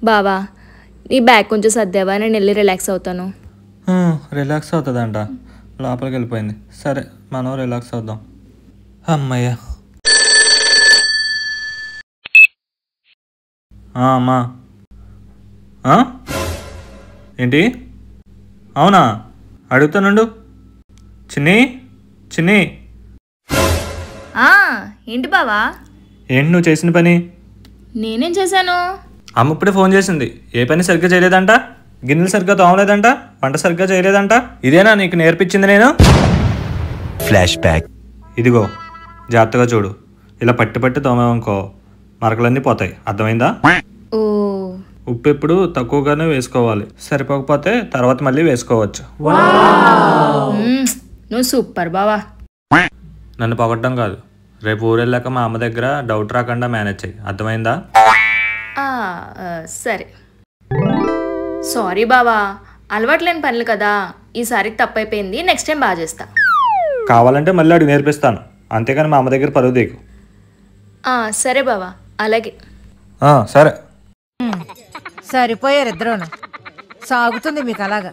బావా నీ బ్యాగ్ కొంచెం సర్దేవా, నేను వెళ్ళి రిలాక్స్ అవుతాను. రిలాక్స్ అవుతుందంట, లోపలికి వెళ్ళిపోయింది. సరే మనం రిలాక్స్ అవుదాం. అమ్మయ్య. అమ్మా ఏంటి? అవునా? అడుగుతానుండు. చిన్ని చిన్ని. ఏంటి బావా? ఏంటి నువ్వు చేసిన పని? నేనేం చేశాను? అమ్మ ఇప్పుడే ఫోన్ చేసింది. ఏ పని సరిగ్గా చేయలేదంట, గిన్నెలు సరిగ్గా తోమలేదంట, వంట సరిగ్గా చేయలేదంట. ఇదేనా నీకు నేర్పించింది నేను? Flash back. ఇదిగో జాగ్రత్తగా చూడు. ఇలా పట్టి పట్టి తోమేవనుకో మరకలన్నీ పోతాయి. అర్థమైందా? ఓ, ఉప్పు ఎప్పుడు తక్కువగానే వేసుకోవాలి. సరిపోకపోతే తర్వాత మళ్ళీ వేసుకోవచ్చు. నువ్వు సూపర్ బావా. నన్ను పొగడ్డం కాదు, రేపు ఊరెళ్ళాక మా అమ్మ దగ్గర డౌట్ రాకుండా మేనేజ్ చెయ్యి. అర్థమైందా? సరే. సారీ బావా, అలవాట్లేని పనులు కదా, ఈసారికి తప్పైపోయింది. నెక్స్ట్ టైం బాగా చేస్తా. కావాలంటే మళ్ళీ అడిగి నేర్పిస్తాను, అంతేగాని మా అమ్మ దగ్గర పరువు తీకు. సరే బావా, అలాగే. సరే. సరిపోయారు ఇద్దరును. సాగుతుంది మీకు అలాగా.